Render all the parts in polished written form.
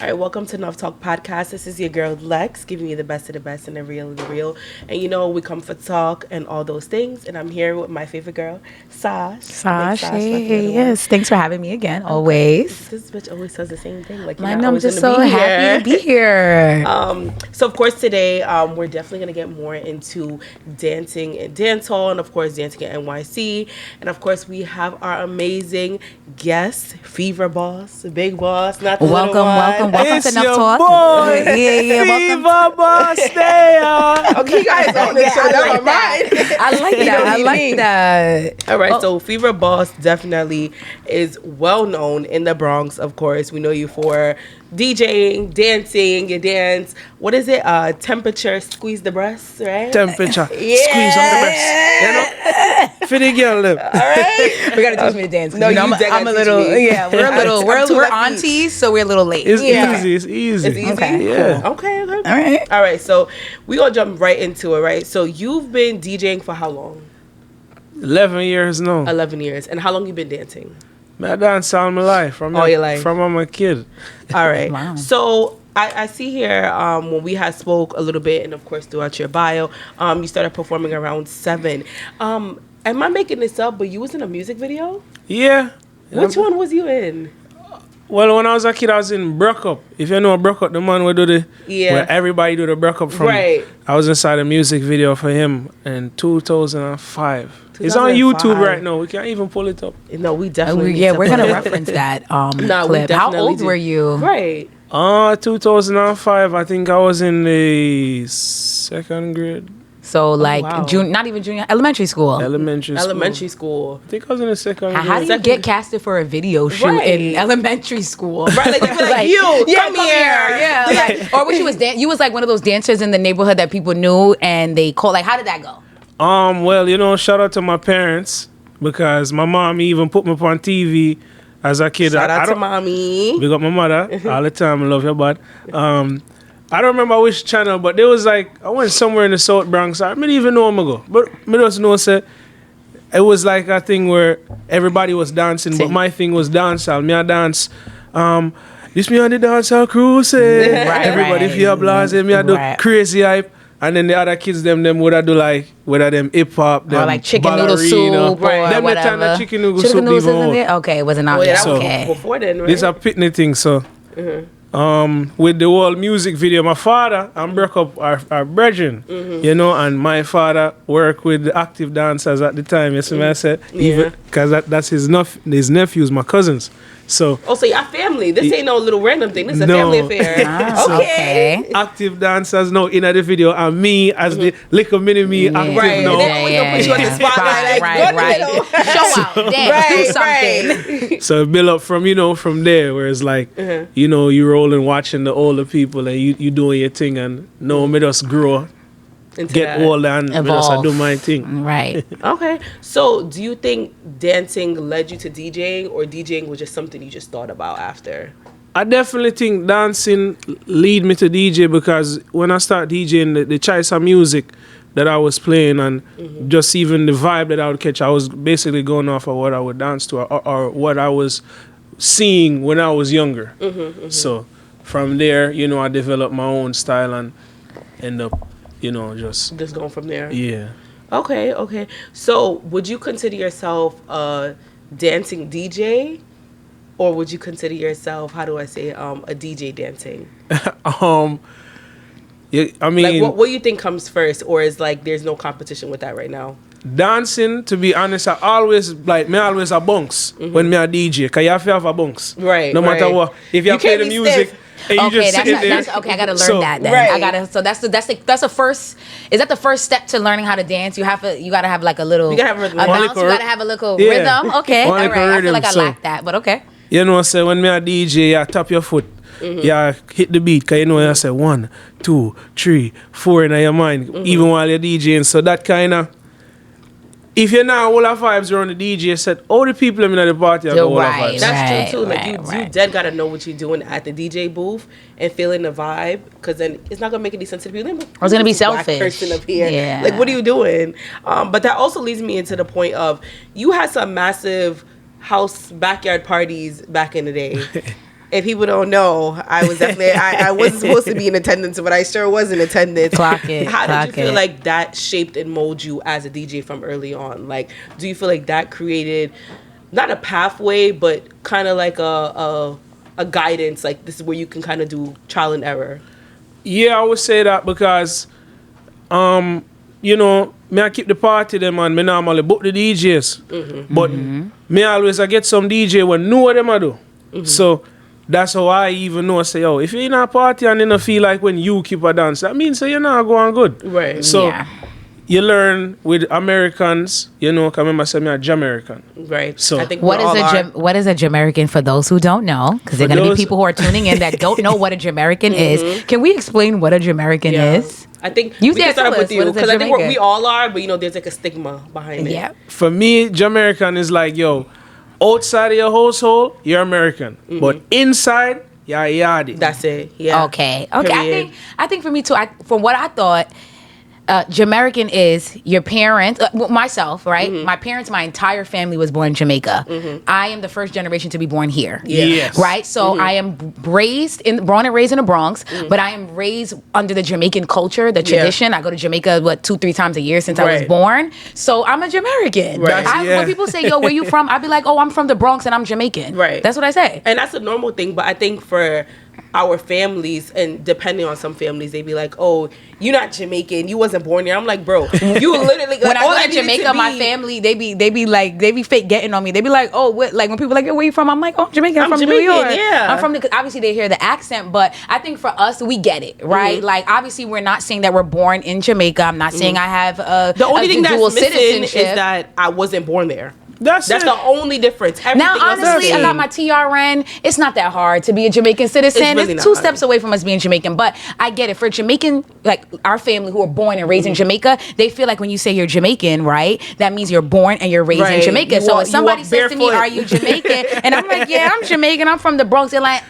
All right, welcome to Nuff Talk Podcast. This is your girl Lex, giving you the best of the best and the real of the real. And you know, we come for talk and all those things. And I'm here with my favorite girl, Sash. Sash, hey, yes. Thanks for having me again, always. This bitch always says the same thing. Like, I'm just so happy to be here. So, of course, today we're definitely going to get more into dancing and dancehall, and, of course, dancing at NYC. And, of course, we have our amazing guest, Fever Boss, Big Boss, not the little one. Welcome to Nuff Talk. Boy. Welcome. Fever Boss, stay on. Okay, you guys on this show. Never mind. I like that. All right, so Fever Boss definitely is well known in the Bronx, of course. We know you for DJing, dancing, you dance. What is it? Temperature, squeeze the breasts, right? Temperature, squeeze on the breast. You know? For the girl, look. All right. We gotta teach me to dance. No, I'm a little, we're aunties, so we're a little late. It's easy, it's easy. It's easy? Okay. Yeah. Cool. Okay. All right. So we gonna jump right into it, right? So you've been DJing for how long? 11 years now. 11 years. And how long you been dancing? I dance all my life. All your life? From I'm a kid. All right. Wow. So I see here when we had spoke a little bit, and of course throughout your bio, you started performing around 7. Am I making this up? But you was in a music video? Yeah. Which one was you in? Well, when I was a kid, I was in Brook Up. If you know Brook Up, the man where where everybody do the Brook Up from. Right. I was inside a music video for him in 2005. It's on YouTube right now. We can't even pull it up. No, we definitely. We're gonna reference that clip. How old were you? Right. 2005. I think I was in the 2nd grade. So like wow. not even junior, elementary school. Elementary school. I think I was in the 2nd grade. How do you get casted for a video shoot in elementary school? Right, like they be like, you come here. Yeah, like, or when you was you was like one of those dancers in the neighborhood that people knew and they called. Like, how did that go? Well, shout out to my parents because my mom even put me up on TV as a kid. Shout out to mommy. Big up my mother all the time. I love you, bud. I don't remember which channel, but there was like I went somewhere in the South Bronx. I didn't even know him ago, but I just know say it was like a thing where everybody was dancing, but my thing was dancehall. Me I dance. This me on the dancehall crusade. Everybody feel blase. Me I do crazy hype. And then the other kids, them would have do like, whether them hip hop, them or like chicken noodle soup, or them whatever. the time that chicken noodle soup noodles even isn't it? Okay, it wasn't out yet. So, okay. before then, right? This a pitney thing, so. With the whole music video, my father and broke up our brethren, and my father worked with the active dancers at the time. You see what I said? Even because that's his nephews, my cousins. So your family. This ain't no little random thing. This is a family affair. Okay. Active dancers now in the video, and me as the little mini me active now. And they always gonna put you on the spotlight. Right. Show out, dance, do something. So build up from there, where it's like, you rolling, watching the older people, and you doing your thing, and me just grow. Get older and just do my thing. Right. Okay. So do you think dancing led you to DJing, or DJing was just something you just thought about after? I definitely think dancing lead me to DJ because when I start DJing, the choice of music that I was playing and just even the vibe that I would catch, I was basically going off of what I would dance to or what I was seeing when I was younger. So from there, I developed my own style and end up just going from there. Yeah. Okay. So would you consider yourself a dancing DJ, or would you consider yourself, how do I say, a DJ dancing? I mean, like what do you think comes first, or is like there's no competition with that right now? Dancing, to be honest, I always a bunks when me a DJ, cause you have to have a bunks. Right. No matter what, if you play the music. And you just that's okay. I gotta learn that then. Right. I gotta. So that's the first. Is that the first step to learning how to dance? You gotta have like a little. You gotta have a bounce. You gotta have a little rhythm. Okay. All right. I feel like I lack that, but okay. So when me a DJ, you tap your foot. You hit the beat, cause you say 1, 2, 3, 4 in your mind, even while you're DJing. So that kind of. If you're not all our vibes around the DJ set, all the people in the party are all our vibes. That's true too. Like you dead gotta know what you're doing at the DJ booth and feeling the vibe, because then it's not gonna make any sense to people. I was gonna be selfish. Black person up here. Yeah. Like, what are you doing? But that also leads me into the point of you had some massive house backyard parties back in the day. if people don't know, I was definitely I wasn't supposed to be in attendance, but I sure was in attendance. Clock it. How did you feel it. like that shaped and molded you as a DJ from early on? Like, do you feel like that created not a pathway, but kind of like a guidance? Like, this is where you can kind of do trial and error. Yeah, I would say that because, you know, me I keep the party them and me normally book the DJs. But me always I get some DJ when know what them I do. So that's how I even know, say, yo, if you're in a party and you don't feel like when you keep a dance, that means you're not going good. Right. So Yeah. you learn with Americans, you know, because remember I said me a Jamaican. Right. So I think What we is all are. what is a Jamaican for those who don't know? Because there are going to be those- people who are tuning in that don't know what a Jamaican is. Can we explain what a Jamaican Yeah. is? I think You we can dare start tell off with us, you what is a because I think Jamaican? we all are, but you know, there's like a stigma behind it. Yeah. For me, Jamaican is like, yo, outside of your household, you're American. But inside, you're yardie. That's it. Yeah. Okay. Period. I think for me too. From what I thought, Jamaican is your parents, myself, right? My parents, my entire family was born in Jamaica. I am the first generation to be born here. Yeah. Yes. Right? So I am born and raised in the Bronx, but I am raised under the Jamaican culture, the tradition. I go to Jamaica, 2-3 times a year since I was Right. born. So I'm a Jamaican. Right. Yeah. When people say, yo, where you from? I'd be like, oh, I'm from the Bronx and I'm Jamaican. Right. That's what I say. And that's a normal thing, but I think for our families, and depending on some families, they be like, oh, you're not Jamaican, you wasn't born here. I'm like, bro, you literally When I all go to needed Jamaica, my be- family, they be fake getting on me. They be like, oh, what? Like when people are like, where you from? I'm like, oh, I'm Jamaican. I'm from Jamaican, New York. yeah. I'm from the, obviously they hear the accent, but I think for us, we get it, right? Like obviously we're not saying that we're born in Jamaica. I'm not saying I have the only thing dual that's missing citizenship. is that I wasn't born there. That's That's it. the only difference. Everything Now, else is honestly, the I got same. my TRN. It's not that hard to be a Jamaican citizen. It's really It's not 2 hard. steps away from us being Jamaican. But I get it. For Jamaican, like our family who are born and raised in Jamaica, they feel like when you say you're Jamaican, right, that means you're born and you're raised in Right. Jamaica. You So walk- if somebody you walk says to me, barefoot. are you Jamaican? And I'm like, yeah, I'm Jamaican. I'm from the Bronx. They're like,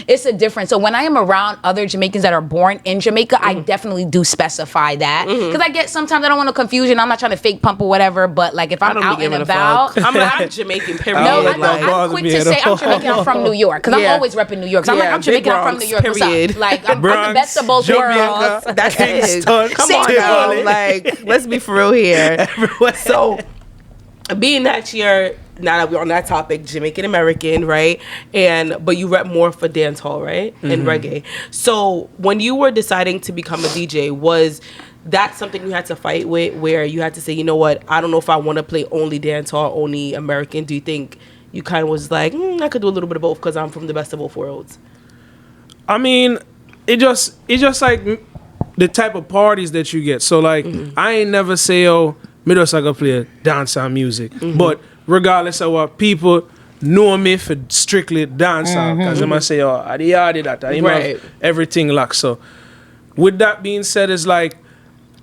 it's a difference. So when I am around other Jamaicans that are born in Jamaica, I definitely do specify that. Because I get sometimes I don't want to confusion. I'm not trying to fake pump or whatever. But like if I I'm don't be out and giving a about. fuck. I'm Jamaican, period. No, That don't I'm bother quick me to at say all. I'm Jamaican. I'm from New York because Yeah. I'm always repping New York. So I'm like, Yeah, I'm Jamaican. big I'm from Bronx, New York. period. What's up? Like I'm the Bronx, best of both Jamaica. worlds. That's it. Kingston, Come Same on thing. now. Like, let's be for real here. So, being that you're, now that we're on that topic, Jamaican American, right? But you rep more for dancehall, right? And reggae. So, when you were deciding to become a DJ, was that something you had to fight with, where you had to say, you know what, I don't know if I want to play only dancehall, only American? Do you think you kind of was like, I could do a little bit of both because I'm from the best of both worlds? I mean, it just like the type of parties that you get. So like, I ain't never say, oh, me just I go play dancehall music. But regardless of what people know me for strictly dancehall, because they might say, oh, I did that. I Right. have everything locked. So with that being said, it's like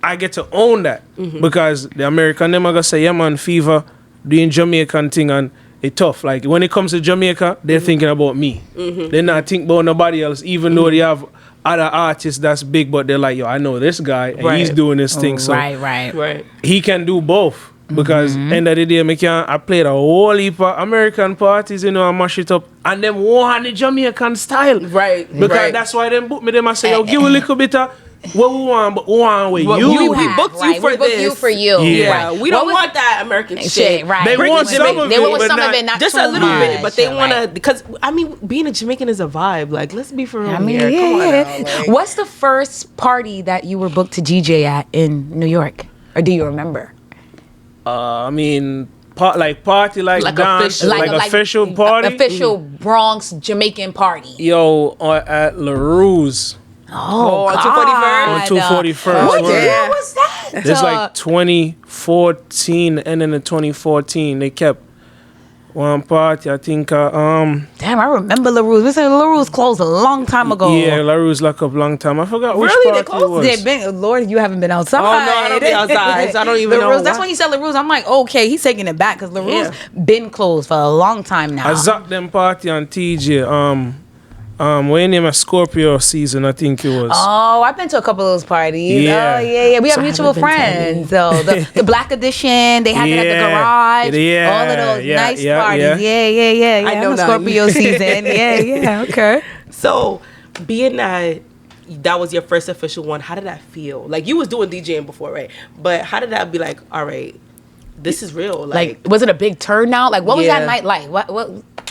I get to own that because the American them are gonna say, yeah man, Fever doing Jamaican thing and it tough. Like when it comes to Jamaica, they're thinking about me. They're not thinking about nobody else, even though they have other artists that's big, but they're like, yo, I know this guy and he's Right. doing this thing. So Right. he can do both. Because end of the day, I played a whole heap of American parties, you know, and mash it up. And them want the Jamaican style. Right. Because right. that's why them book me. Them I say, yo, give a little bit of what we want, but we want with What you. you have, booked you right. for We booked this. you for you. Yeah. We don't want that American shit. Right. They Bring want it some Jamaican. of They it, want but some not, of it, not Just too a little bit, much, but they right. want to, because I mean, being a Jamaican is a vibe. Like, let's be for real I mean, here. Come on yeah. now, like- What's the first party that you were booked to DJ at in New York? Or do you remember? I mean, party like dance, official. like official party. Official Bronx Jamaican party. Yo, at LaRue's. Oh, on God. 241st. What Word. year was that? It's like 2014, and then in 2014 they kept one party. I think Damn, I remember LaRue's. We said LaRue's closed a long time ago. yeah, LaRue's locked up long time. I forgot which Really? They party it closed? was. They've been, Lord, you haven't been outside. Oh, no, I don't be outside, so I don't even know LaRue's, that's why. when you said LaRue's. I'm like, okay, he's taking it back because LaRue's been closed for a long time now. I zapped them party on TJ. What you name a Scorpio season, I think it was. Oh, I've been to a couple of those parties. Yeah. Oh, yeah. We have So I mutual haven't been to friends. So the Black Edition, they had it at the garage. Yeah. All of those nice Yeah. parties. Yeah. I know I'm a none. Scorpio season. Yeah. Okay. So, being that was your first official one, how did that feel? Like, you was doing DJing before, right? But how did that be like, all right, this is real? Like, was it a big turnout? Like, what was Yeah. that night like? What?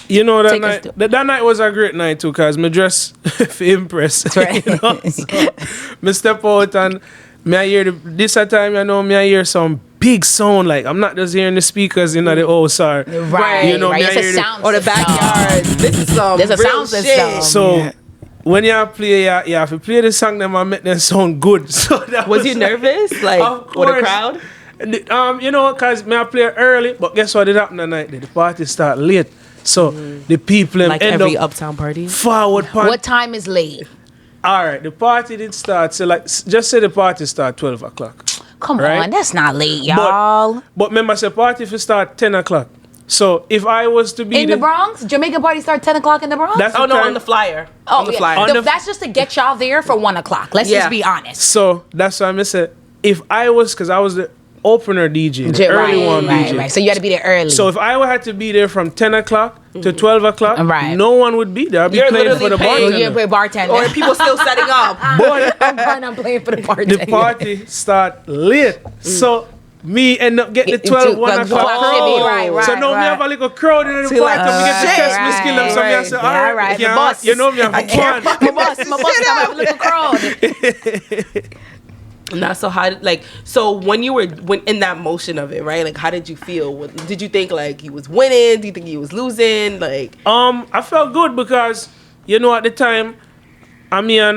You know, that Take us night, to- that night was a great night too, because me dress for impress. That's right. You know? So, me step out and me I hear this time, you know, me I hear some big sound. Like, I'm not just hearing the speakers in the house or, Right. you know, right. me I It's a hear sound Or the system. backyard. This is some There's a real sound shit. system. So when you play, you have to play the song, them and make them sound good. So that Was you nervous? Like, Of with the course. crowd? You know, cause me I play early, but guess what did happen that night? The party start late, so the people them Like end every up uptown party? forward. What time is late? All right, the party did start. So like, just say the party start 12 o'clock. Come Right. on, that's not late, y'all. But remember, say party if start 10 o'clock. So if I was to be In the Bronx, Jamaican party start 10 o'clock in the Bronx. that's Oh, the no, time. on the flyer. Oh, on the yeah. flyer. On the- That's just to get y'all there for 1 o'clock. Let's Yeah. just be honest. So that's why I say if I was, because I was the opener DJ, the early one DJ. Right. So you had to be there early. So if I had to be there from 10 o'clock to 12 o'clock, Right. no one would be there. I'd be You're playing for literally the paying- oh, bartender. you're a bartender. Or people still setting up. But I'm playing for the bartender. the party start late. So me end up getting the 12, 1 o'clock crowd. Right, So now me right. have a little crowd in the See, party. like, We get to shit. catch me skill them. So me I say, Right. all right, The boss. you know me have fun. my boss, I have a little crowd. Nah, so how did, like, so when you were in that motion of it, right? Like, how did you feel? Did you think like he was winning? Do you think he was losing? Like, I felt good because, you know, at the time, me and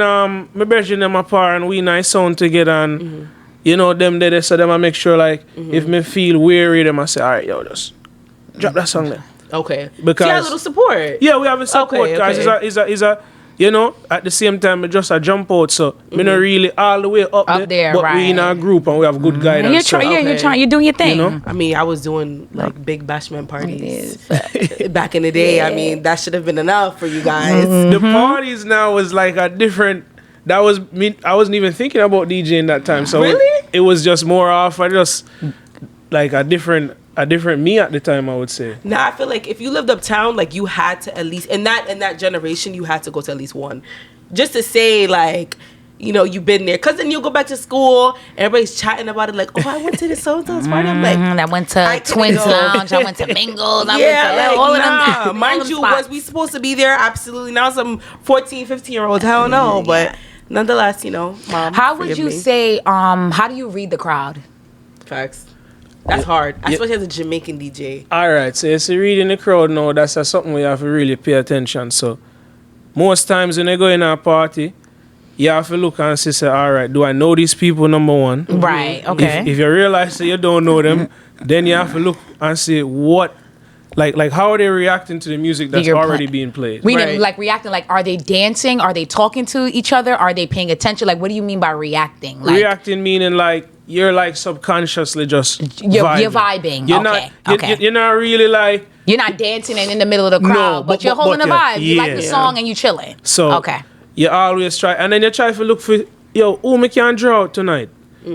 my brethren and my par and we nice sound together and you know them there, so them I make sure like if me feel weary, them I say, all right, yo, just drop that song there. okay, Because- so you had a little support. Yeah, we have a support Okay, because okay. it's a you know, at the same time, it just a jump out, so me not really all the way up there, but right. we in our group and we have good guidance. You're so- trying. Yeah, you're Okay. trying. You're doing your thing. You know? I mean, I was doing like big bashment parties back in the day. I mean, that should have been enough for you guys. The parties now was like a different. That was me. I wasn't even thinking about DJing that time. So Really? it was just more off. I just like a different me at the time. I would say. Now I feel like if you lived uptown, like you had to at least in that generation, you had to go to at least one, just to say like, you know, you've been there. Cause then you'll go back to school, everybody's chatting about it, like, oh, I went to the so-and-so's party. I'm like, I went I to couldn't Twins go. Lounge. I went to Mingles. I yeah, went to like, all of nah. them. Mind you, was we supposed to be there? Absolutely. Now some 14, 15-year-olds, hell no. But nonetheless, you know, mom. How would forgive you me. say? How do you read the crowd? Facts. That's hard, especially as a Jamaican DJ. All right. So it's reading the crowd now. That's something we have to really pay attention. So most times when they go in a party, you have to look and say, all right, do I know these people? Number one. Right. Okay. If you realize that you don't know them, then you have to look and see what, like how are they reacting to the music that's You're already play- being played. Reading, Right. like reacting, like are they dancing? Are they talking to each other? Are they paying attention? Like, what do you mean by reacting? Like, Reacting meaning like you're like subconsciously just You're vibing. vibing. You're Okay, not, okay. You're not really like. you're not dancing and in the middle of the crowd, No, but you're but holding the yeah, vibe. You like the yeah. song and you chilling. So okay. you always try, and then you try to look for who me can draw out tonight,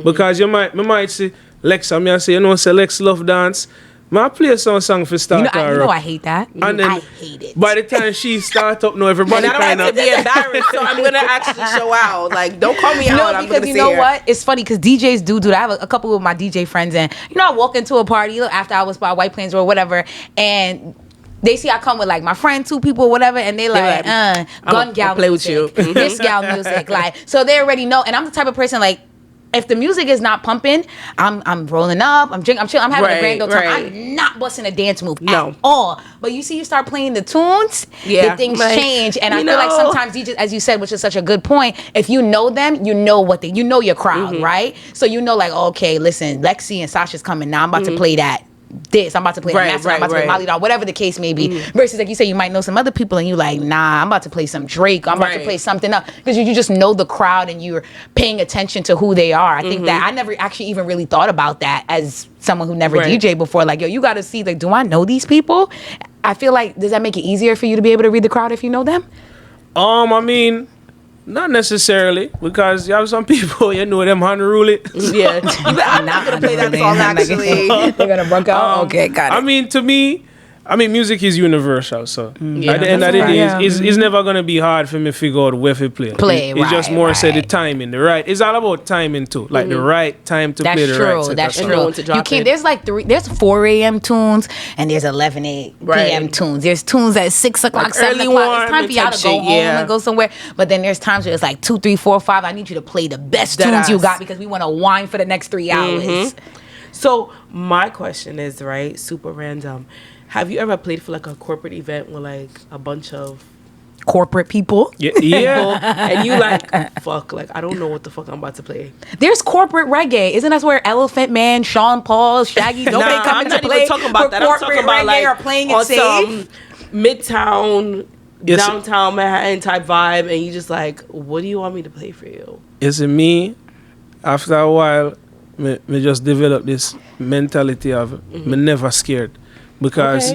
because me might see Lex, and me I say say Lex love dance. I play some song for start her up. I hate that. And then I hate it. By the time she start up, no, And everybody I don't kind have of. to be embarrassed, so I'm gonna actually show out. Like, don't call me out. No, I'm because gonna you sit know here. what? It's funny because DJs do that. I have a couple of my DJ friends, and you know, I walk into a party after I was by White Plains or whatever, and they see I come with like my friend, 2 people, whatever, and they like, like, gun gal I'll play with music, you. this gal music, like, so they already know. And I'm the type of person like, if the music is not pumping, I'm rolling up, I'm drinking, I'm chilling, I'm having a grand old time. Right. I'm not busting a dance move No. at all. But you see, you start playing the tunes, Yeah, the things like, change, and I you feel like know. sometimes DJs, as you said, which is such a good point, if you know them, you know you know your crowd, right? So you know, like, okay, listen, Lexy and Sash is coming now. I'm about to play that. I'm about to play Right, Master, I'm about to play right. Molly Doll, whatever the case may be. Versus, like you say, you might know some other people, and you like, nah, I'm about to play some Drake. I'm about to Right. play something else because you just know the crowd and you're paying attention to who they are. I think that I never actually even really thought about that as someone who never Right. DJed before. Like, yo, you got to see, like, do I know these people? I feel like, does that make it easier for you to be able to read the crowd if you know them? I mean, not necessarily, because you have some people, you know, them unruly. Yeah. I'm not going to play that song, actually. They're going to broke out? Okay, got it. I mean, to me, music is universal, so at the end of the that's day, right. it's never gonna be hard for me to figure out where to play. It's just more say the timing, the right. It's all about timing too, like the right time to play the right set. That's of true. songs. That's true. You can't. There's like there's 4 a.m. tunes and there's 11 p.m. tunes. There's tunes at 6 o'clock, Like 7 early o'clock. It's time warm for y'all to go shit, home and go somewhere. But then there's times where it's like 2, 3, 4, 5. I need you to play the best tunes you got because we want to whine for the next 3 hours. So my question is, right, super random. Have you ever played for like a corporate event with like a bunch of corporate people? Yeah. And you like, fuck, like I don't know what the fuck I'm about to play. There's corporate reggae. Isn't that where Elephant Man, Sean Paul, Shaggy, don't they come I'm into not play even talking about that. I'm talking about like or playing it on safe? some Midtown, Yes. downtown Manhattan type vibe, and you just like, what do you want me to play for you? It's me. After a while, me just develop this mentality of me never scared, because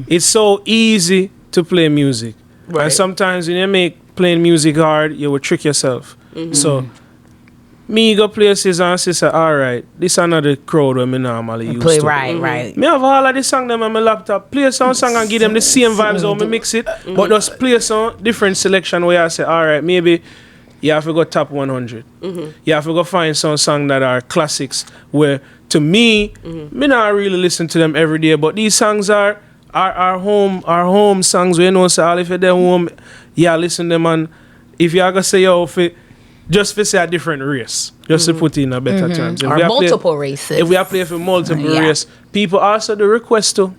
it's so easy to play music. Right. And sometimes when you make playing music hard, you will trick yourself. So me go places and say, all right, this another crowd where me normally used Play to. right. Me have all of the song them on my laptop. Play some song and give them the same vibes how me mix it. But just play some different selection where I say, all right, maybe you have to go top 100. You have to go find some songs that are classics where, to me, me not really listen to them every day, but these songs are our home songs. We know, so all if you're there home, listen to them, and if you are gonna say just for say a different race, just to put it in a better terms. If Or we are multiple races. If we are playing for multiple race, people also do request too.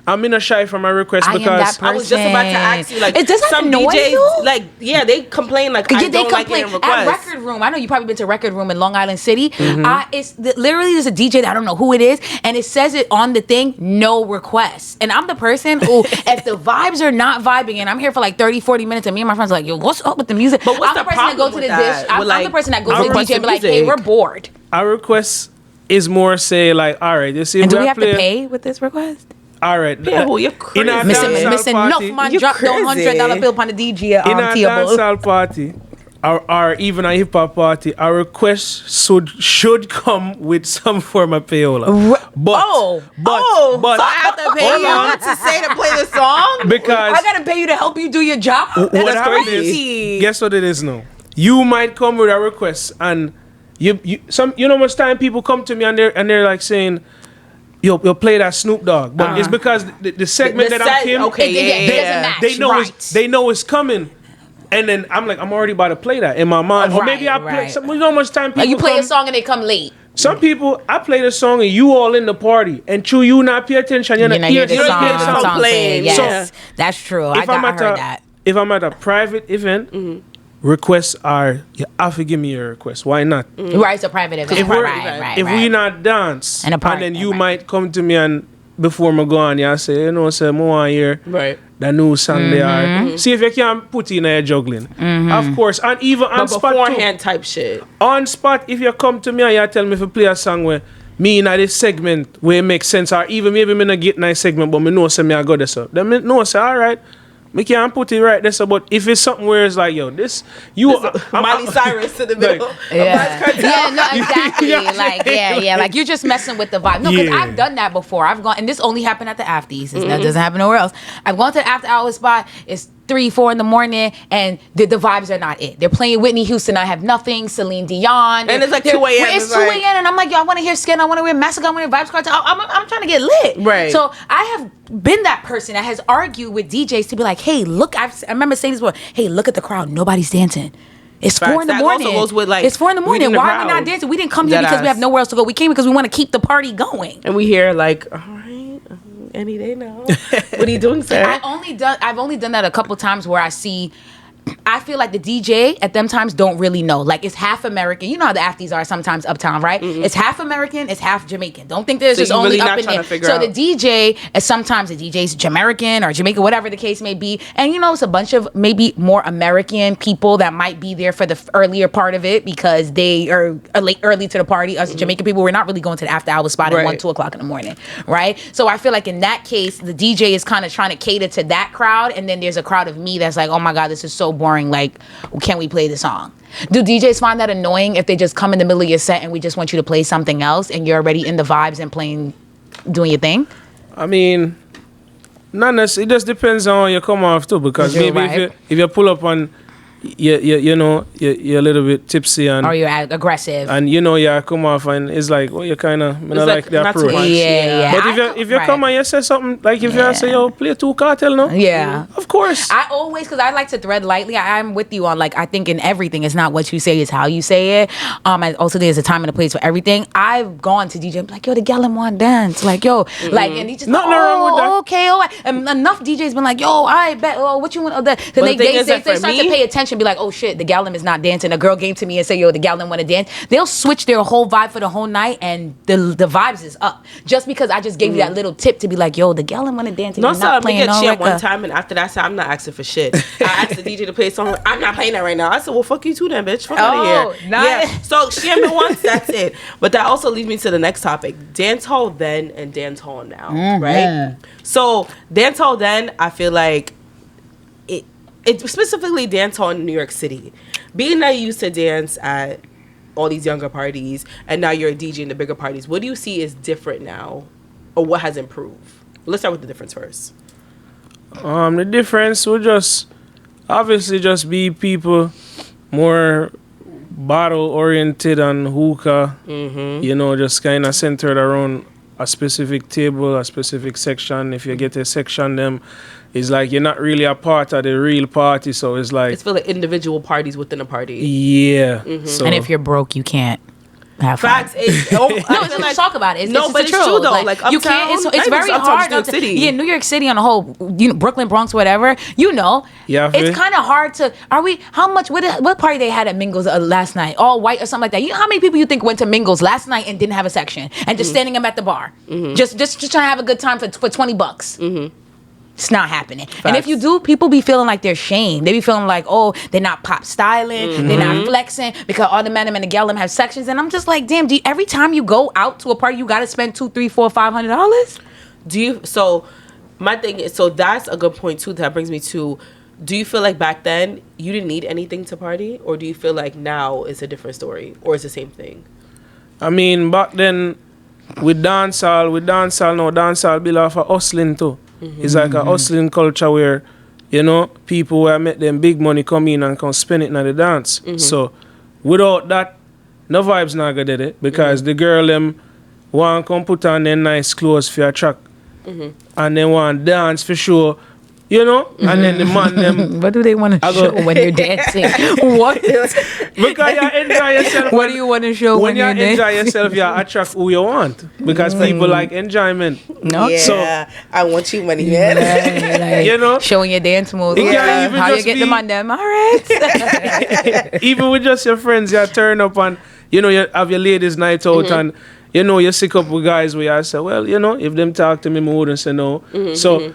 I'm not shy from my request I am because that I was just about to ask you, like, It doesn't some annoy DJs, you? like, they complain, like, I don't like getting requests. At Record Room. I know you've probably been to Record Room in Long Island City. Literally, there's a DJ that I don't know who it is, and it says it on the thing, no requests. And I'm the person who, if the vibes are not vibing, and I'm here for like 30, 40 minutes, and me and my friends are like, yo, what's up with the music? But what's I'm the person that problem go to with the that? dish. I'm With, the person that goes to the request DJ and be like, hey, music. we're bored. our request is more say like, all right, you see, And do we are have to playing- pay with this request? All right, Yeah, well, you're crazy. in our Missing dancehall Nuff party, man You drop down crazy. $100 bill upon the DJ in our table. dancehall party, or even a hip hop party, our request should come with some form of payola. But so I have to pay hold you on. to say to play the song? Because I gotta pay you to help you do your job. what That's happened crazy. is, guess what it is now? You might come with a request, and you know much time people come to me and they're like saying, Yo, play that Snoop Dogg, but it's because the segment that I'm in, okay, It doesn't match. they know right. they know it's coming, and then I'm like, I'm already about to play that in my mind, or maybe I play right. some. You know how much time people Like you play come, a song and they come late. Some people, I play the song and you all in the party, and true, you not pay attention. You're not hear the hear song, the song playing. Yes, that's true. I heard that. If I'm at a private event, requests are, you have to give me your request. Why not? Right, it's a private event. If we're- right. If we not dance, And a party, then you right. might come to me and before me go on, you say, you know, say, I want to hear Right. the new song they are. See if you can put in a juggling. Of course, and even on But spot too. beforehand type shit. On spot, if you come to me and you tell me if you play a song where me in this segment where it makes sense, or even maybe me not get nice segment, but me know say me I go this up. Then me know say, all right, me can't put it right this up. But if it's something where it's like, yo, this you Miley Cyrus in the middle. Like, Yeah, no, exactly. Yeah. Like, like you're just messing with the vibe. No, because Yeah. I've done that before. I've gone, and this only happened at the afties. That doesn't happen nowhere else. I've gone to the after hour spot. It's 3, 4 in the morning, and the vibes are not it. They're playing Whitney Houston. I have nothing. Celine Dion. And it's like They're- 2 a.m. It's It's 2 like- a.m. and I'm like, yo, I want to hear Skin. I want to hear Massacre. I want to hear Vibes Cartel. I'm trying to get lit. Right. So I have been that person that has argued with DJs to be like, hey, look. I remember saying this before. Hey, look at the crowd. Nobody's dancing. It's Facts. 4 in the That morning. also goes with, like, it's 4 in the morning. reading the Why are we crowd. not dancing? We didn't come here Dead because we ass. have nowhere else to go. We came because we want to keep the party going. And we hear like, all right, any day now. What are you doing, sir? I've only done that a couple times where I feel like the DJ at them times don't really know. Like it's half American. You know how the afties are sometimes uptown, right? It's half American, it's half Jamaican. Don't think there's So just you only really up not in trying there. to figure So out. the DJ, sometimes the DJ's Jamaican or Jamaican, whatever the case may be. And you know, it's a bunch of maybe more American people that might be there for the earlier part of it because they are early to the party. Us Jamaican people, we're not really going to the after hour spot at Right. 1, 2 o'clock in the morning, right? So I feel like in that case, the DJ is kind of trying to cater to that crowd, and then there's a crowd of me that's like, oh my God, this is so boring. Like, can we play the song? Do DJs find that annoying if they just come in the middle of your set and we just want you to play something else and you're already in the vibes and doing your thing? I mean, not necessarily. It just depends on how you come off too. Because maybe if you pull up on, you know, you're a little bit tipsy and or you're aggressive, and you know, you come off and it's like, well, you kind of not like the approach. Yeah. But if you come and you say something like if you say, yo, play 2 Cartel, no? Yeah. Of course. I always, because I like to thread lightly. I'm with you on, like, I think in everything, it's not what you say, it's how you say it. I also there's a time and a place for everything. I've gone to DJ and be like, yo, the gallon want dance, like, yo, like, and he just nothing wrong with that. Okay, all right. And enough DJs been like, yo, I bet, what you want? Then they start to pay attention. Be like, oh shit, the gallon is not dancing. A girl came to me and said, yo, the gallon want to dance. They'll switch their whole vibe for the whole night, and the vibes is up. Just because I just gave you that little tip to be like, yo, the gallon want to dance. And no, you're not playing no record. One time, and after that, I said, I'm not asking for shit. I asked the DJ to play a song. I'm not playing that right now. I said, well, fuck you too, then, bitch. Fuck out of here. Nice. Yeah. So she had me once. That's it. But that also leads me to the next topic: dancehall then and dancehall now, right? So dancehall then, I feel like it specifically dancehall in New York City. Being that you used to dance at all these younger parties and now you're a DJ in the bigger parties, what do you see is different now, or what has improved? Let's start with the difference first. The difference would obviously just be people more battle oriented and hookah, you know, just kind of centered around a specific table, a specific section. If you get a section, them, it's like you're not really a part of the real party, so it's like it's for the individual parties within a party. Yeah. So, and if you're broke, you can't have fun. Facts. Let's talk about it. It's true though. Like uptown, you can't. It's very hard. New York City. Yeah, New York City on the whole, Brooklyn, Bronx, whatever. You know, it's kind of hard to. What party they had at Mingles last night? All white or something like that. You know how many people you think went to Mingles last night and didn't have a section and just standing them at the bar, just trying to have a good time for $20. It's not happening. Facts. And if you do, people be feeling like they're shamed. They be feeling like, oh, they're not pop styling, they're not flexing because all the men and the gal them have sections. And I'm just like, damn, every time you go out to a party, you got to spend $200, $300, $400? So my thing is, so that's a good point too. That brings me to, do you feel like back then you didn't need anything to party? Or do you feel like now it's a different story? Or it's the same thing? I mean, back then, with dancehall build off of hustling too. It's like a hustling culture where, you know, people where make them big money come in and come spend it in the dance. So without that, no vibes not gonna do it because the girl them want come put on their nice clothes for a track and they want dance for sure. You know, and then the man them. What do they want to show when you're dancing? What? Because you enjoy yourself. What do you want to show when you're dancing? When you enjoy yourself, you attract who you want. Because people like enjoyment. No, yeah, so, I want you money, man. You know, showing your dance moves. Yeah, how you get them on them? All right. Even with just your friends, you turn up and you know you have your ladies' night out and. You know, you sick up with guys where you say, well, you know, if them talk to me, I wouldn't say no. So.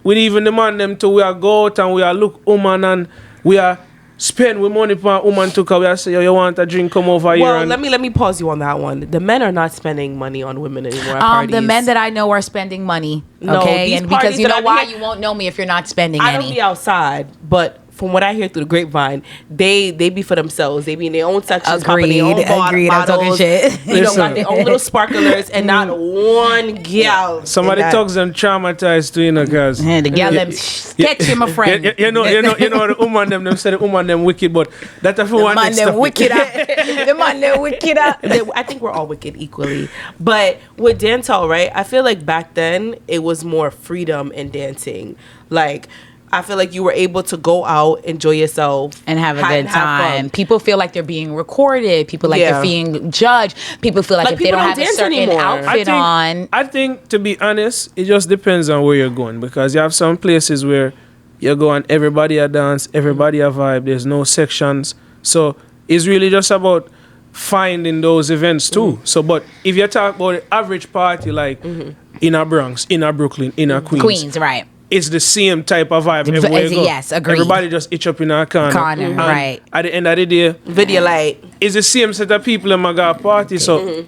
We even demand them to we are go out and we are look woman and we are spend we money for woman to come. We are say, yo, you want a drink, come over here. Well, let me pause you on that one. The men are not spending money on women anymore at parties. The men that I know are spending money. No, okay, and because you know why, you won't know me if you're not spending any. I don't be outside, but from what I hear through the grapevine, they be for themselves. They be in their own sections, popping their own bottles. I'm talking shit. You know, got their own little sparklers, and not one gal. Somebody talks them traumatized too, you know, cause the gal them sketchy, my friend. You know, the woman them say the woman them wicked, but that's for one man them wicked. The man them wicked. I think we're all wicked equally, but with dancehall, right? I feel like back then it was more freedom in dancing, like. I feel like you were able to go out, enjoy yourself, and have a good time. People feel like they're being recorded. People like they're being judged. People feel like if they don't have a certain outfit on. I think, to be honest, it just depends on where you're going. Because you have some places where you go and everybody a dance, everybody a vibe. There's no sections. So it's really just about finding those events too. So, but if you talk about the average party, like in a Bronx, in a Brooklyn, in a Queens, right? It's the same type of vibe everywhere you go. Yes, agreed. Everybody just itch up in a corner. Right. At the end of the day, video light. It's the same set of people in my party. So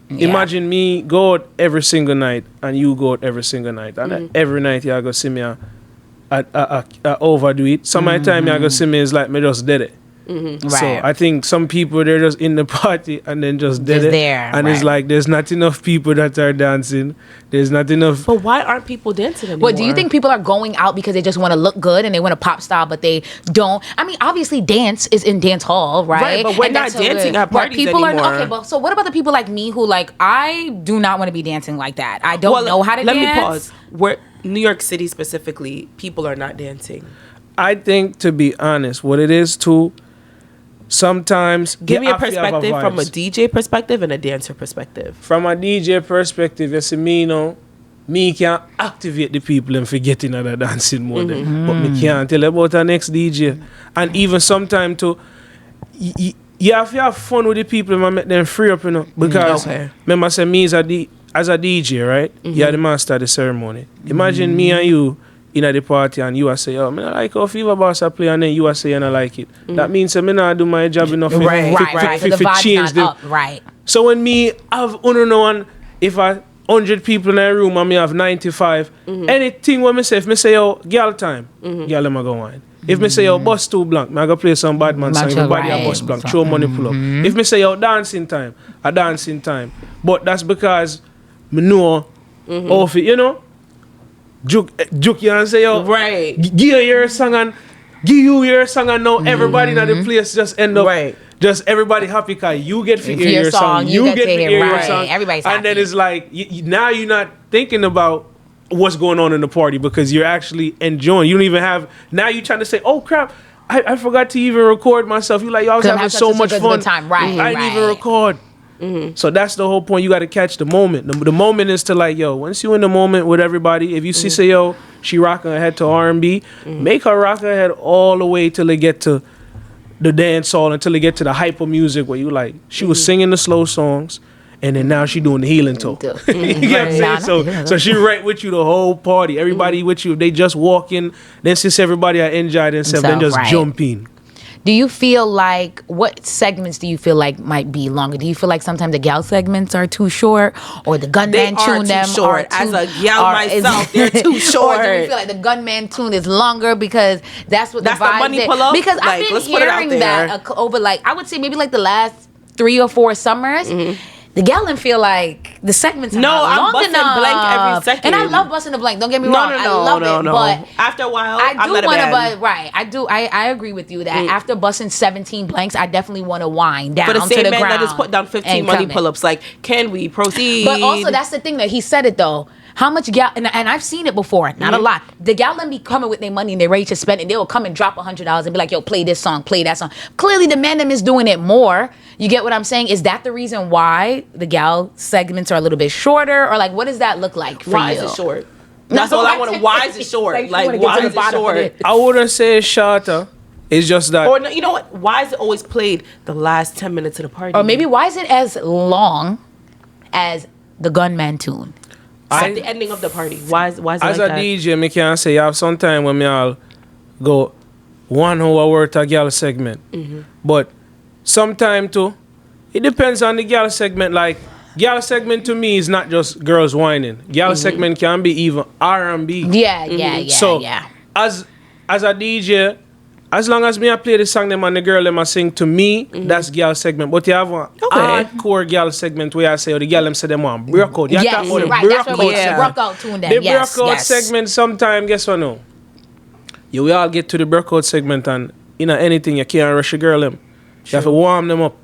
imagine me go out every single night and you go out every single night. And every night you go see me overdo it. Some of the time you go see me is like me just did it. So Right. I think some people they're just in the party and then just did Just it. there, And it's right. like there's not enough people that are dancing. There's not enough. But why aren't people dancing anymore? Well, do you think people are going out because they just want to look good and they want to pop style, but they don't? I mean, obviously, dance is in dance hall, right? Right, but we're And not that's so dancing good. at But parties people anymore. Are okay. But so what about the people like me who like I do not want to be dancing like that? I don't know how to let dance. me pause. Where New York City specifically, people are not dancing. I think, to be honest, what it is too, sometimes Give me you a have to have perspective from a vibes. DJ perspective and a dancer perspective. From a DJ perspective, you see me, you know, me can activate the people and forget in the dancing mode. But me can't tell about the next DJ. And even sometime too, you have to have fun with the people and make them free up, you know. Because remember I said me as a DJ, right? You're the master of the ceremony. Imagine me and you in at the party and you are say, oh, I like how Fever Boss I play, and then you are saying I like it. That means I not do my job enough Right. So the vibe's change not up. Right. So when me have one, if I 100 people in a room and me have 95, anything when me say, if me say, yo, girl time, girl them a go wine. If me say, yo, bus too blank, me I go play some bad man song, everybody a bus blank, throw money pull up. If me say, yo, dancing time, a dancing time. But that's because me know of it, you know? Juke you and say, yo, Right. give you your song and now everybody in the place just end up just everybody happy because you get to hear your song, you get to hear your song, everybody's and then happy. it's like now you're not thinking about what's going on in the party because you're actually enjoying. You don't even have, now you're trying to say, oh crap, I forgot to even record myself. You're like, yo, I was having so much fun. Time. Right, I didn't even record. So that's the whole point. You got to catch the moment. The moment is to like, yo, once you in the moment with everybody, if you see, say, yo, she rocking her head to R&B, make her rock her head all the way till they get to the dance hall, until they get to the hyper music where you like, she was singing the slow songs, and then now she doing the healing toe. You get what I'm saying? So she right with you the whole party. Everybody with you. If they just walk in, then since everybody are enjoy themselves, then just jump in. Do you feel like, what segments do you feel like might be longer? Do you feel like sometimes the gal segments are too short, or the gunman tune them short. are too, As a gal myself, they're too short. Or do you feel like the gunman tune is longer because that's what That's the vibe the money is? pull up? Because Like, I've been let's put it out hearing there. that over like, I would say maybe like the last 3 or 4 summers. The gallon feel like the segments are not I'm long busting enough. blank every second. And I love busting the blank. Don't get me wrong. I love it. But after a while, I do want to, right. I agree with you that after busting 17 blanks, I definitely want to wind down for the to same the man ground that just put down 15 and money come in. pull-ups, like, can we proceed? But also, that's the thing that he said it though. How much gal, and I've seen it before, not a lot. The gal let me coming with their money and they're ready to spend, and they will come and drop $100 and be like, yo, play this song, play that song. Clearly the man them is doing it more. You get what I'm saying? Is that the reason why the gal segments are a little bit shorter? Or like, what does that look like for why you? is it short? That's all I want to. Why is it short? Like, why is it short? I wouldn't say it's shorter. It's just that. Or no, you know what? Why is it always played the last 10 minutes of the party? Or maybe why is it as long as the gunman tune? At the ending of the party. Why is it as like a that? DJ, me can say you have some time when me all go 1 hour worth of girl segment. But sometime too, it depends on the girl segment. Like, girl segment to me is not just girls whining. Girl segment can be even R&B. Yeah. So as a DJ, as long as me I play the song them and the girl them I sing to me, that's girl segment. But you have one hardcore girl segment where I say, oh, the girl them say them want break out. You Yes, talk about the right. break That's what out we segment. broke out tune then. The Yes, breakout yes. segment sometime, guess what now? You will all get to the breakout segment and anything you can't rush a girl them. You have to warm them up.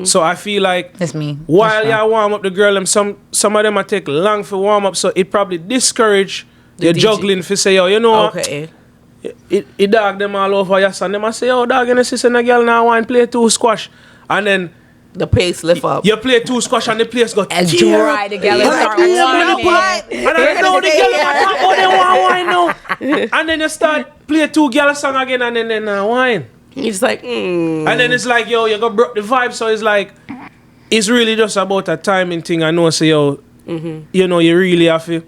So I feel like That's me. while you warm up the girl them, some of them I take long for warm up, so it probably discourage the DJ. juggling for say, yo, you know what? Okay. It dog them all over yes, and them I say, oh dog, and sister and a girl now want play 2 squash. And then The pace lift up. you play 2 squash and the place got As tear dry up. the girl Like, start pull up. whining. And I know the girl them talk about them want wine now. And then you start play 2 girl song again and then wine. He's just like, And then it's like, yo, you got broke the vibe. So it's like, it's really just about a timing thing. I know, so yo, you know, you really have to,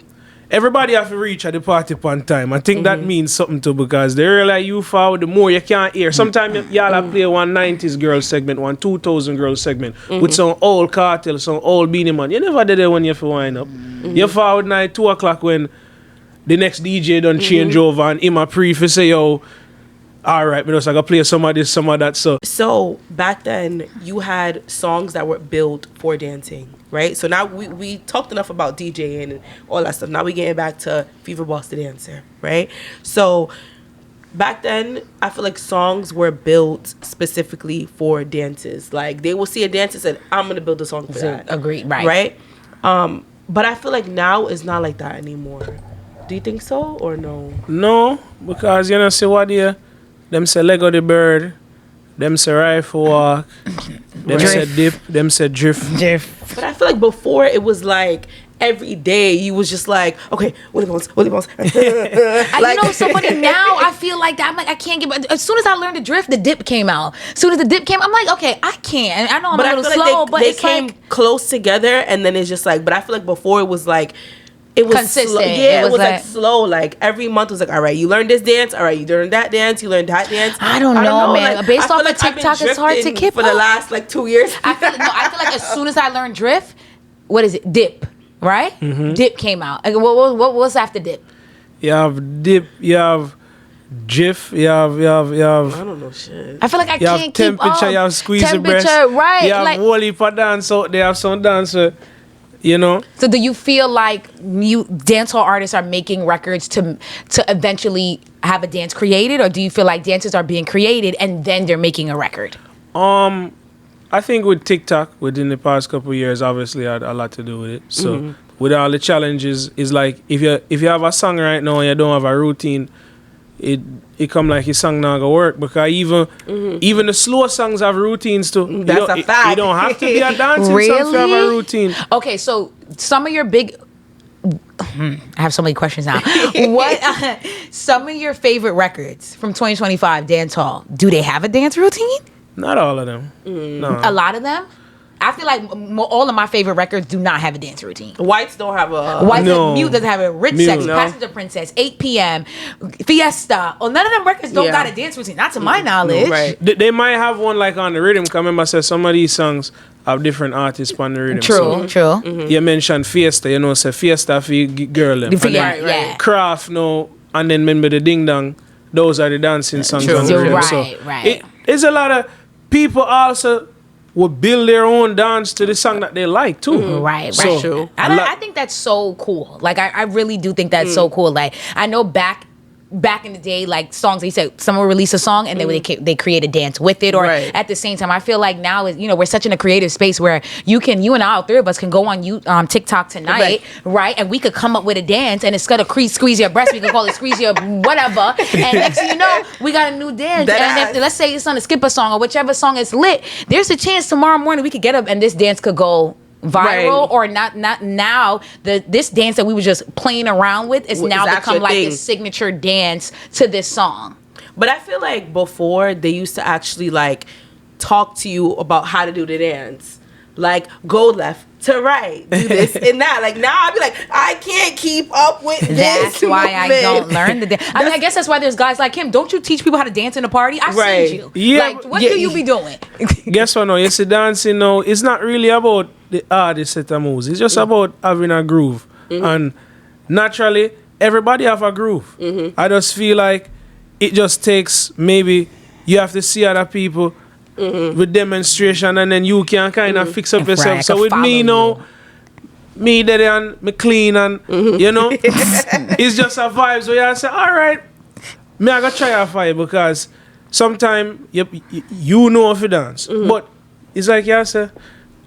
everybody have to reach at the party on time. I think that means something too, because the earlier you forward, the more you can't hear. Sometimes y'all have play one 90s girl segment, one 2000 girl segment with some old Cartel, some old Beanie Man. You never did it when you have to wind up. You forward night 2 o'clock when the next DJ done change over and him a pre for say, yo, all right, but I gotta play some of this, some of that. So back then, you had songs that were built for dancing, right? So now we talked enough about DJing and all that stuff. Now we getting back to Fever Boss the Dancer, right? So back then, I feel like songs were built specifically for dances. Like they will see a dance and said, "I'm gonna build a song for that." Agreed, right? But I feel like now it's not like that anymore. Do you think so or no? No, because you know, see what them say Lego the bird, them say rifle walk, them say dip, them say drift. But I feel like before it was like every day you was just like, okay, Willie Bones. You know, it's so funny now. I feel like that. I'm like, I can't get. As soon as I learned to drift, the dip came out. As soon as the dip came, I'm like, okay, I can't. I know I'm a little slow, but they it's came like close together, and then it's just like. But I feel like before it was like. It was consistent. Slow. Yeah, it was like slow. Like every month was like, all right, you learned this dance. All right, you learned that dance. You learned that dance. I don't know, man. Like, Based off of TikTok, it's hard to keep for up. the last like 2 years. I feel like as soon as I learned drift, what is it? Dip, right? Dip came out. Like, what was after dip? You have dip. You have jiff. You have. I don't know shit. I feel like I You have can't keep temperature. up. You have squeeze your breast. Right? You have Like, whole heap of dance out. They have some dancer. You know. so do you feel like new dancehall artists are making records to eventually have a dance created, or do you feel like dances are being created and then they're making a record? I think with TikTok within the past couple of years, obviously had a lot to do with it. So with all the challenges, it's like if you have a song right now and you don't have a routine, it come like your song not gonna work, because even the slow songs have routines too. That's a fact. You don't have to be a dancing song to have a routine. Okay, so some of your big I have so many questions now. What some of your favorite records from 2025 dancehall, do they have a dance routine? Not all of them. No. A lot of them? I feel like all of my favorite records do not have a dance routine. Whites don't have a. White No. Mute doesn't have a Rich Mute. Sex, No. Passenger Princess, 8 p.m., Fiesta. Oh, none of them records don't got a dance routine. Not to my knowledge. Right. They might have one like on the rhythm. Cause remember, I said some of these songs have different artists on the rhythm. True, So true. you mentioned Fiesta, you know, say Fiesta for you girl them. And then Yeah, yeah. Craft, no, and then remember the Ding Dong. Those are the dancing songs. True. On the rhythm. Right. It's a lot of people also will build their own dance to the song that they like too. Right. So, True. I think that's so cool. Like, I really do think that's so cool. Like, I know back in the day, like songs, they said someone would release a song and they create a dance with it, or Right. at the same time, I feel like now is, you know, we're such in a creative space where you and I, all three of us, can go on TikTok tonight, right? And we could come up with a dance, and instead of squeeze your breast, we can call it squeeze your whatever. And next thing you know, we got a new dance. And if, let's say it's on a skipper song or whichever song is lit, there's a chance tomorrow morning we could get up and this dance could go viral, Right. or not now. This dance that we were just playing around with is now actually become a like thing. the signature dance to this song. But I feel like before they used to actually like talk to you about how to do the dance. Like go left to right, do this and that. Like now I'd be like, I can't keep up with this. That's why I movement. don't learn the dance. I mean, I guess that's why there's guys like him. Don't you teach people how to dance in a party? I Right. seen you. Yeah, Like, what yeah, do you be doing? Guess what? No, you see, dancing now, it's not really about the artist set of moves. It's just about having a groove, and naturally, everybody have a groove. I just feel like it just takes, maybe you have to see other people with demonstration, and then you can kind of fix up And yourself. Frank So will with me follow now, me there and me clean, and you know, it's just a vibes where you say, all right, me I gotta try a fight, because sometimes you know if you dance, but it's like you say,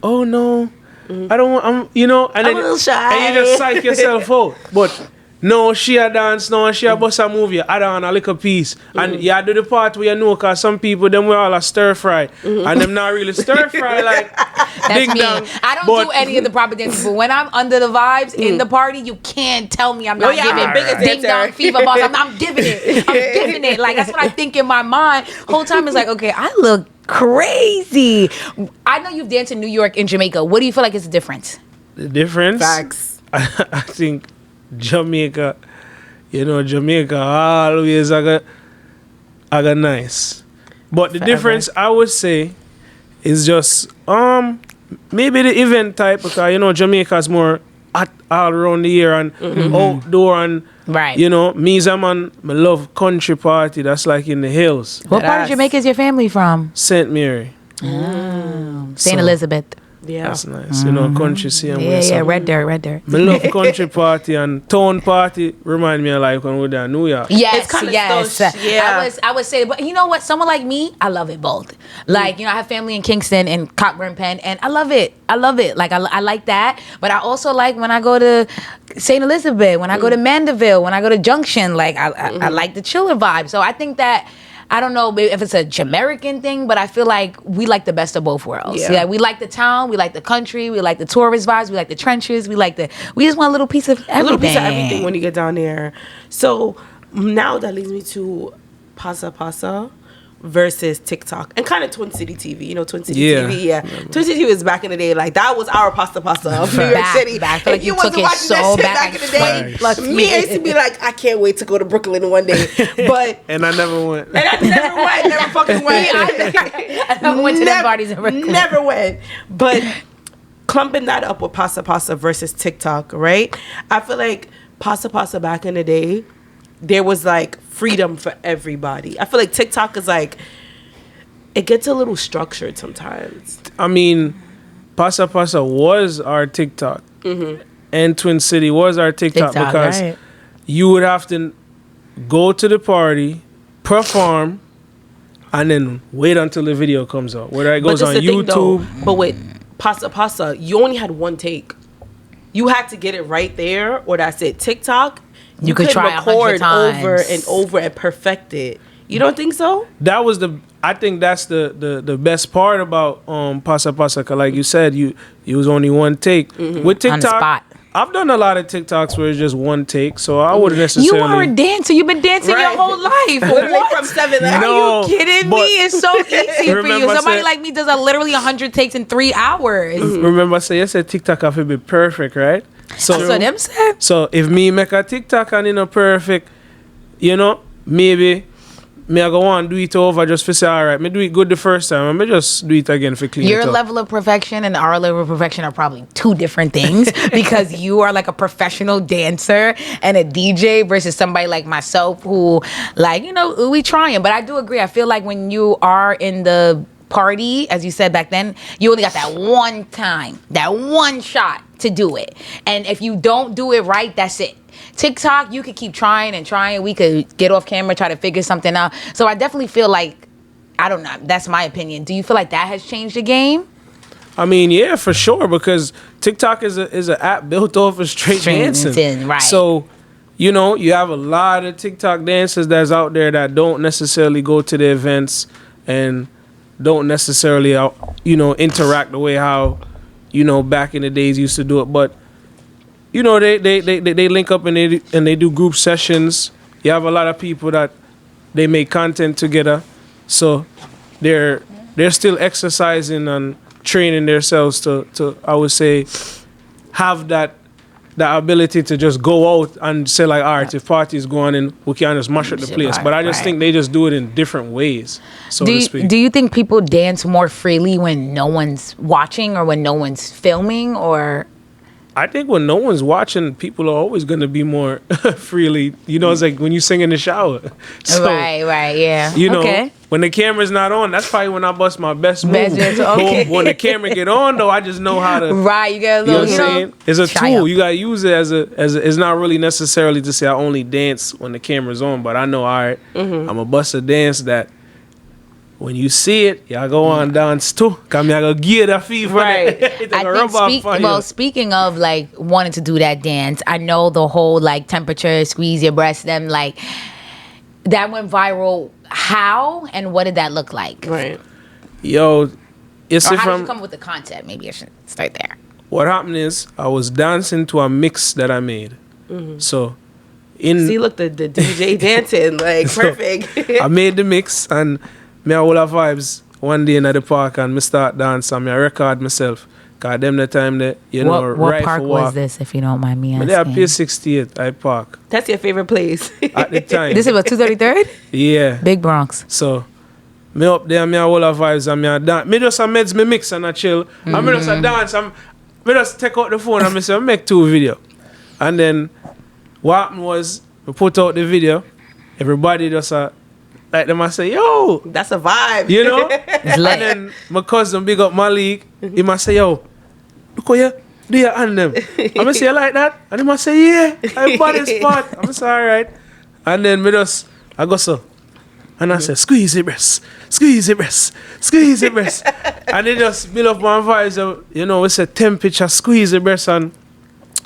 oh no, I don't want, you know, and I'm then a little shy. and you just psych yourself out. But no, she a dance, no, she a bust a move, you add on a little piece, and you do the part where you know, cause some people them we all a stir fry, and them not really stir fry like That's ding me. dong. I don't But do any of the proper dances, but when I'm under the vibes in the party, you can't tell me I'm not yeah, I'm giving the biggest ding dancer. dong fever boss. I'm giving it. I'm giving it. Like, that's what I think in my mind. Whole time is like, okay, I look crazy. I know you've danced in New York and Jamaica. What do you feel like is the difference? The difference, Facts. I think Jamaica, you know, Jamaica always I got nice. But the difference I would say is just maybe the event type, because you know Jamaica's more hot all around the year and outdoor and Right. you know, me as a man, I love country party. That's like in the hills. What part of Jamaica is your family from? St. Mary. St. So- Elizabeth. Yeah. That's nice. You know, country scene. Yeah, red dirt. I love country party and town party. Remind me of like when we were in New York. Yes, It's kinda yes. still- yeah. I would say, but you know what? Someone like me, I love it both. Like, you know, I have family in Kingston and Cockburn Penn, and I love it. Like, I like that. But I also like when I go to St. Elizabeth, when I go to Mandeville, when I go to Junction, like, I like the chiller vibe. So I think that, I don't know if it's a Jamaican thing, but I feel like we like the best of both worlds. Yeah. Yeah, we like the town, we like the country, we like the tourist vibes, we like the trenches, we just want a little piece of everything. A little piece of everything when you get down there. So now that leads me to Pasa Pasa versus TikTok and kind of Twin City TV. You know, Twin City TV. Yeah, Twin City TV was back in the day. Like that was our Pasta Pasta of New York City. I feel like If you wasn't took it watching so that shit back in the day, Facts. Plus me I used to be like, I can't wait to go to Brooklyn one day. But And I never went. and I never fucking went. I never went to them parties in Brooklyn. Never went. But clumping that up with Pasa Pasa versus TikTok, right? I feel like Pasa Pasa back in the day, there was like freedom for everybody. I feel like TikTok is like, it gets a little structured sometimes. I mean, Pasa Pasa was our TikTok. And Twin City was our TikTok, because right. you would have to go to the party, perform, and then wait until the video comes out. Whether it goes this on the thing, though. YouTube. But with Pasa Pasa, you only had one take. You had to get it right there, or that's it. TikTok, You could try 100 times. over and over and perfect it. You don't think so? That was I think that's the best part about Pasa Pasa, 'cause like you said, you was only one take. With TikTok, On the spot. I've done a lot of TikToks where it's just one take, so I wouldn't You necessarily. are a dancer. You've been dancing Right. your whole life. Literally What? from 7 No. Are Are you kidding but- me? It's so easy for Remember you. I Somebody said- like me does literally 100 takes in 3 hours. Remember, I said TikTok have to be perfect, right? So them said. So if me make a TikTok and it's not perfect, you know, maybe me I go on do it over just for say, all right, me do it good the first time, and me just do it again for clean Your it up. level of perfection and our level of perfection are probably two different things because you are like a professional dancer and a DJ versus somebody like myself who, like, you know, we trying. But I do agree. I feel like when you are in the party, as you said back then, you only got that one time, that one shot to do it. And if you don't do it right, that's it. TikTok, you could keep trying and trying. We could get off camera, try to figure something out. So I definitely feel like, I don't know, that's my opinion. Do you feel like that has changed the game? I mean, yeah, for sure, because TikTok is an app built off of straight dancing. dancing, right. So, you know, you have a lot of TikTok dancers that's out there that don't necessarily go to the events and don't necessarily, you know, interact the way how, you know, back in the days used to do it. But, you know, they link up and they do group sessions. You have a lot of people that they make content together. So they're still exercising and training themselves to I would say have that ability to just go out and say like, all right, if party is going on, we can just mash up the place. But I just think they just do it in different ways, so to speak. Do you think people dance more freely when no one's watching or when no one's filming, or? I think when no one's watching, people are always going to be more freely. You know, it's like when you sing in the shower. So, right, yeah. You know, okay. when the camera's not on, that's probably when I bust my best move. Okay. But when the camera get on, though, I just know how to. Right, you got a You know little, what I'm saying? It's a try tool. up. You gotta use it as a. It's not really necessarily to say I only dance when the camera's on, but I know, all right, I'm a bust a dance that when you see it, y'all go on dance too. Come y'all go get that fever. Right. Speaking of like wanting to do that dance, I know the whole like temperature, squeeze your breast, them like that went viral. How and what did that look like? Right. Yo, it's Or how did from you come up with the concept? Maybe I should start there. what happened is I was dancing to a mix that I made. So in See, look, the DJ dancing, like, perfect. I made the mix and me a whole of vibes one day in the park and me start dance and me a record myself. Cause them the time that, you know, What right park for walk. was this, if you don't mind me But they asking? are Pier 68, I park. That's your favorite place. At the time. This is what, 233rd? Yeah. Big Bronx. So me up there, me a whole of vibes and me a dance. Me just a meds, me mix and a chill. And me just a dance. me just take out the phone and I say, I make 2 video. And then what happened was, we put out the video, everybody just like them I say, yo, That's a vibe. you know? It's lit. And then my cousin big up Malik, he must say, yo, look how you do your hand them. I'm say, you like that? And he must say, yeah, I bought this spot. I'm say, all right. And then I go so. And I say, squeeze it, breast, squeeze it, breast, squeeze it, breast. And they just build up my vibes. You know, it's a temperature, squeeze it, breast. And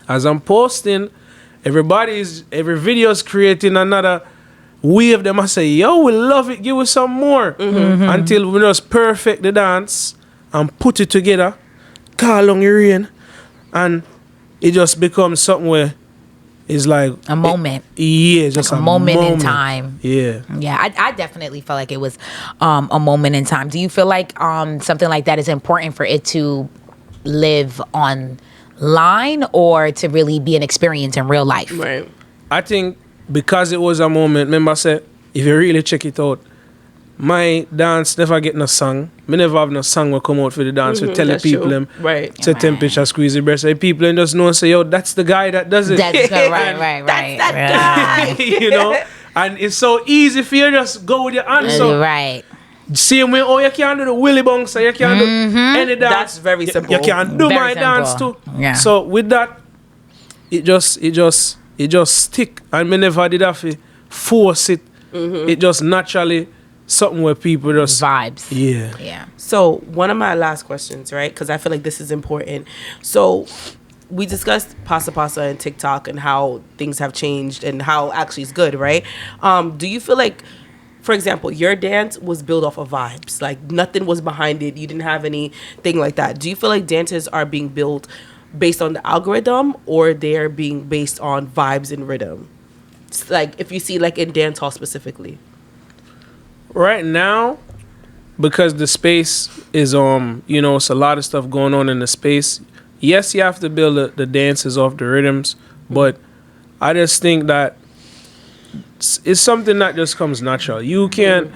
as I'm posting, every video's creating another wave. Them I say, yo, we love it, give us some more. Until we just perfect the dance and put it together, call on your rain, and it just becomes something where it's like A moment. It's just A moment in time. Yeah. Yeah, I definitely felt like it was a moment in time. Do you feel like something like that is important for it to live online or to really be an experience in real life? Right. I think because it was a moment, remember I said, if you really check it out, my dance never get no song. Me never have no song will come out for the dance. We tell the That's people true. them Right. to temperature squeeze the breast. And people and just know and say, yo, that's the guy that does it. That's right. That guy. You know? And it's so easy for you just go with your hand. So Right. same way, you can't do the willy bongs, you can't do any dance. That's very simple. You can do Very my dance simple. too. Yeah. So with that, it just stick. And me never did have to force it. It just naturally something where people just Vibes. Yeah. Yeah. So one of my last questions, right? Because I feel like this is important. So we discussed Pasa Pasa and TikTok and how things have changed and how actually it's good, right? Do you feel like, for example, your dance was built off of vibes? Like nothing was behind it. You didn't have anything like that. Do you feel like dances are being built based on the algorithm or they're being based on vibes and rhythm? It's like if you see like in dancehall specifically. Right now, because the space is it's a lot of stuff going on in the space. Yes, you have to build the dances off the rhythms, but I just think that it's something that just comes natural. You can't.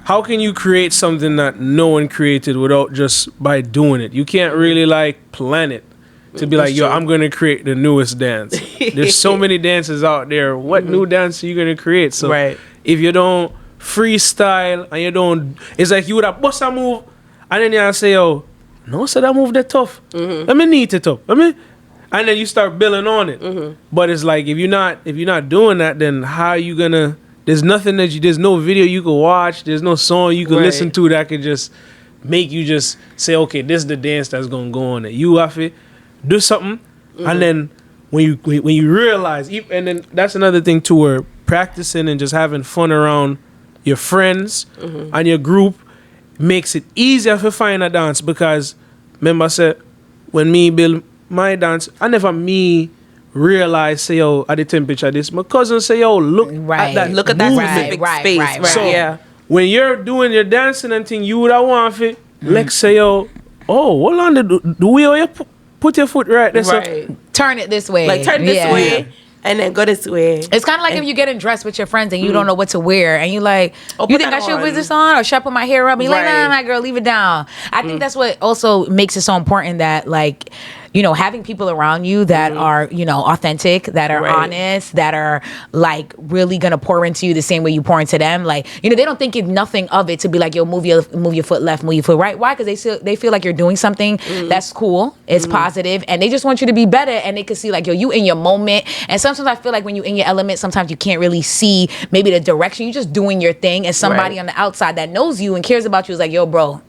How can you create something that no one created without just by doing it? You can't really like plan it to be like, yo, I'm gonna create the newest dance. There's so many dances out there. What new dance are you gonna create? So Right. if you don't freestyle and you don't, it's like you would have bust a move and then you say, yo, no, so that move that tough. Let me neat it up. And then you start building on it. But it's like if you're not doing that, then how are you gonna? There's nothing there's no video you can watch. There's no song you can Right. listen to that could just make you just say, okay, this is the dance that's gonna go on it. You have to do something, and then when you realize, and then that's another thing too, where practicing and just having fun around your friends and your group makes it easier to find a dance. Because remember I said, when me build my dance, I never realize, say, yo, at the temperature this. My cousin say, yo, look at that. Look at that movement. specific space. Right. So Yeah. when you're doing your dancing and thing, you would have want it. Like say, yo, oh, hold on, the way you put your foot right there. Right. Turn it this way. Like turn this way and then go this way. It's kind of like if you're getting dressed with your friends and you don't know what to wear, and you like, Oh, you put think I that should on. put this on, or should I put my hair up? And you're like, Right. nah, girl, leave it down. I think that's what also makes it so important that, like, having people around you that are, authentic, that are Right. honest, that are like really gonna pour into you the same way you pour into them. Like, they don't think it's nothing of it to be like, yo, move your foot left, move your foot right. Why? Because they feel like you're doing something that's cool, it's positive, and they just want you to be better. And they can see like, yo, you in your moment. And sometimes I feel like when you in your element, sometimes you can't really see maybe the direction. You're just doing your thing, and somebody Right. on the outside that knows you and cares about you is like, yo, bro,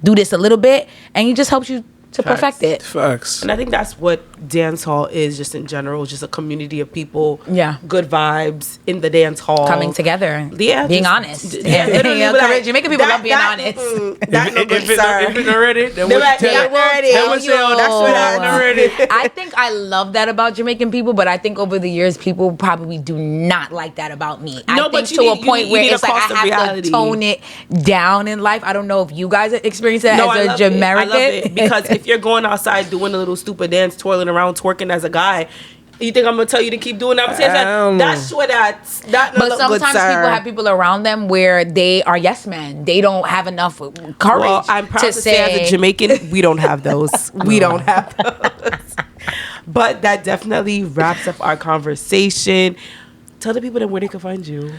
do this a little bit, and it just helps you to perfect it. Facts. And I think that's what dance hall is, just in general, just a community of people. Yeah. Good vibes in the dance hall. Coming together, Yeah. being just- honest. Yeah. Literally be like, Jamaican people love being honest. That's no good, If it's sir. not ready, then They're we like, tell yeah, it. we're ready. Then we say, oh, that's what I'm not ready. I think I love that about Jamaican people, but I think over the years people probably do not like that about me. No, I but think you to need- a point you where need a it's like cost of I have reality. to tone it down in life. I don't know if you guys experience that No, I as love a it. I Jamerican. love it because if you're going outside doing a little stupid dance, twirling around, twerking as a guy, You think I'm gonna tell you to keep doing that? I'm saying that's what that's that. But look sometimes good, people have people around them where they are yes men. They don't have enough courage. Well, I'm proud to say, as a Jamaican, we don't have those. We don't have those. But that definitely wraps up our conversation. Tell the people then where they can find you.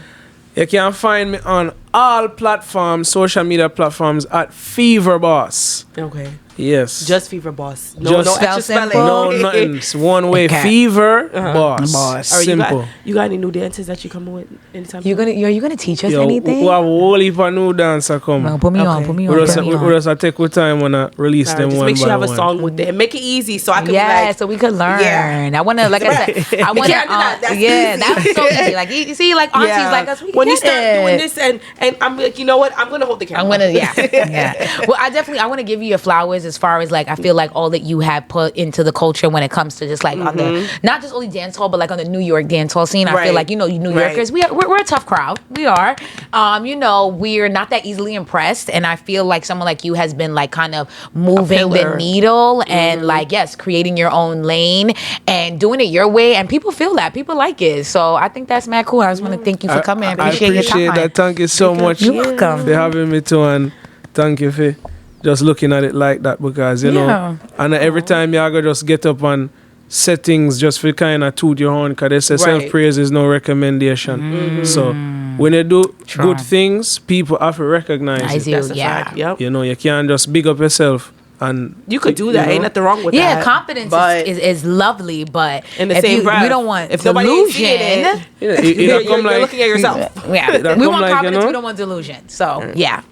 You can find me on all platforms, social media platforms at Fever Boss. Okay. Yes. Just Fever Boss. No extra spelling. No, nothing. It's one way. Okay. Fever Boss. All right, Simple. you got any new dances that you come with anytime? Are you gonna teach us Yo, anything? we have a whole heap of new dancer come. Well, put me on. We just take our time when I release them just one make sure by you have one. a song with it and make it easy so I can so we could learn. Yeah. I wanna, like I said, I wanna. can't do that. That's that's so easy. Like you see, like aunties like us, we can when you get start it. doing this and I'm like, you know what? I'm gonna hold the camera. I'm gonna, yeah. Well, I want to give you your flowers as far as like I feel like all that you have put into the culture when it comes to just like on the not just only dance hall but like on the New York dance hall scene. I feel like New Yorkers, we're a tough crowd. We are, we're not that easily impressed, and I feel like someone like you has been like kind of moving the needle and like creating your own lane and doing it your way, and people feel that, people like it. So I think that's mad cool. I just want to thank you for coming. I appreciate your time. That. Thank you so much. You're welcome. For having me too, and thank you for just looking at it like that, because you know, and every time you go just get up and set things just for kind of toot your horn, because they say self-praise is no recommendation. So when you do good things, people have to recognize it. That's a fact. Yep. You know, you can't just big up yourself. And you could do that. Ain't nothing wrong with that. Yeah, confidence is lovely, but in the same breath, we don't want if delusion. You're looking at yourself. Yeah, we want confidence. We don't want delusion. So yeah.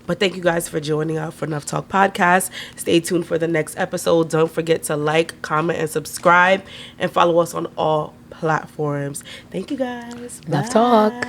But thank you guys for joining us for Nuff Talk Podcast. Stay tuned for the next episode. Don't forget to like, comment, and subscribe, and follow us on all platforms. Thank you guys. Nuff Talk.